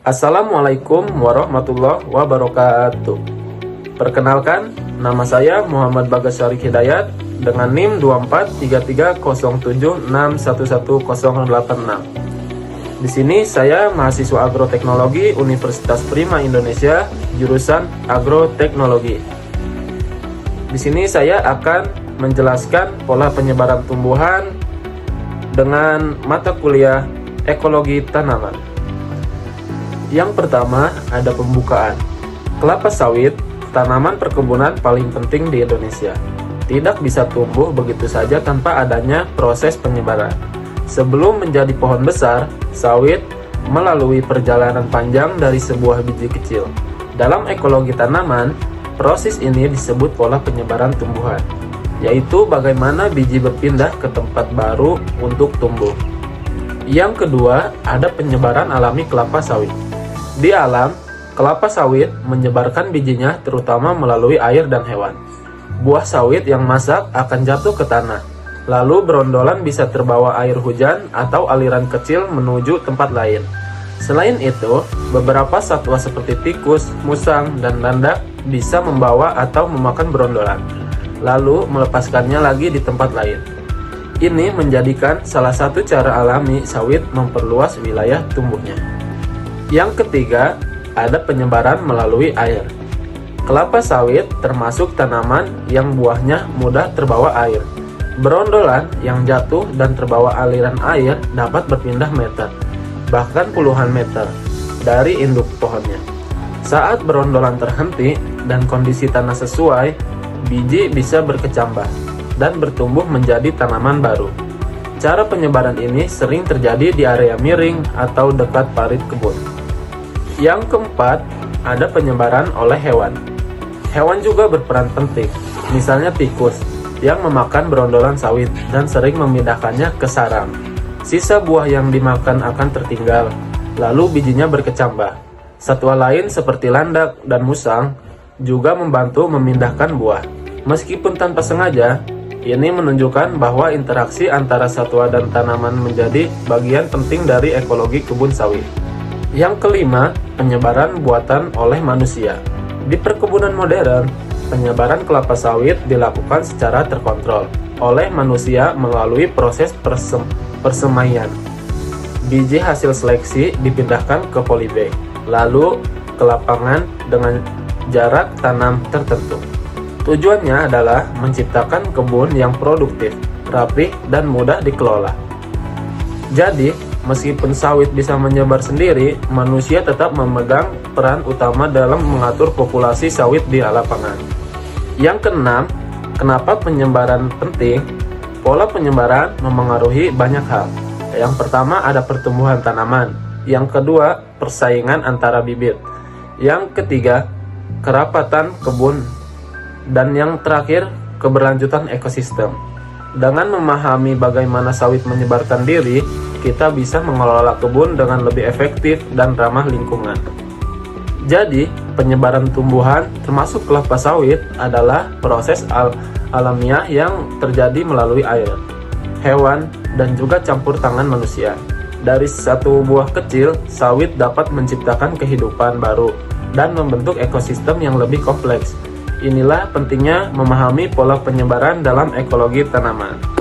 Assalamualaikum warahmatullahi wabarakatuh. Perkenalkan, nama saya Muhammad Bagas Syarif Hidayat dengan NIM 243307611086. Di sini saya mahasiswa agroteknologi Universitas Prima Indonesia, jurusan agroteknologi. Di sini saya akan menjelaskan pola penyebaran tumbuhan dengan mata kuliah ekologi tanaman. Yang pertama ada pembukaan. Kelapa sawit, tanaman perkebunan paling penting di Indonesia. Tidak bisa tumbuh begitu saja tanpa adanya proses penyebaran. Sebelum menjadi pohon besar, sawit melalui perjalanan panjang dari sebuah biji kecil. Dalam ekologi tanaman, proses ini disebut pola penyebaran tumbuhan, yaitu bagaimana biji berpindah ke tempat baru untuk tumbuh. Yang kedua, ada penyebaran alami kelapa sawit. Di alam, kelapa sawit menyebarkan bijinya terutama melalui air dan hewan. Buah sawit yang masak akan jatuh ke tanah, lalu berondolan bisa terbawa air hujan atau aliran kecil menuju tempat lain. Selain itu, beberapa satwa seperti tikus, musang, dan landak bisa membawa atau memakan berondolan, lalu melepaskannya lagi di tempat lain. Ini menjadikan salah satu cara alami sawit memperluas wilayah tumbuhnya. Yang ketiga, ada penyebaran melalui air. Kelapa sawit termasuk tanaman yang buahnya mudah terbawa air. Berondolan yang jatuh dan terbawa aliran air dapat berpindah meter, bahkan puluhan meter, dari induk pohonnya. Saat berondolan terhenti dan kondisi tanah sesuai, biji bisa berkecambah dan bertumbuh menjadi tanaman baru. Cara penyebaran ini sering terjadi di area miring atau dekat parit kebun. Yang keempat, ada penyebaran oleh hewan. Hewan juga berperan penting, misalnya tikus yang memakan berondolan sawit dan sering memindahkannya ke sarang. Sisa buah yang dimakan akan tertinggal, lalu bijinya berkecambah. Satwa lain seperti landak dan musang juga membantu memindahkan buah. Meskipun tanpa sengaja, ini menunjukkan bahwa interaksi antara satwa dan tanaman menjadi bagian penting dari ekologi kebun sawit. Yang kelima, penyebaran buatan oleh manusia. Di perkebunan modern, penyebaran kelapa sawit dilakukan secara terkontrol oleh manusia melalui proses persemaian. Biji hasil seleksi dipindahkan ke polybag, lalu ke lapangan dengan jarak tanam tertentu. Tujuannya adalah menciptakan kebun yang produktif, rapih, dan mudah dikelola. Jadi, meskipun sawit bisa menyebar sendiri, manusia tetap memegang peran utama dalam mengatur populasi sawit di lapangan. Yang keenam, kenapa penyebaran penting? Pola penyebaran memengaruhi banyak hal. Yang pertama ada pertumbuhan tanaman. Yang kedua, persaingan antara bibit. Yang ketiga, kerapatan kebun. Dan yang terakhir, keberlanjutan ekosistem. Dengan memahami bagaimana sawit menyebarkan diri, kita bisa mengelola kebun dengan lebih efektif dan ramah lingkungan. Jadi, penyebaran tumbuhan termasuk kelapa sawit adalah proses alamiah yang terjadi melalui air, hewan, dan juga campur tangan manusia. Dari satu buah kecil, sawit dapat menciptakan kehidupan baru dan membentuk ekosistem yang lebih kompleks. Inilah pentingnya memahami pola penyebaran dalam ekologi tanaman.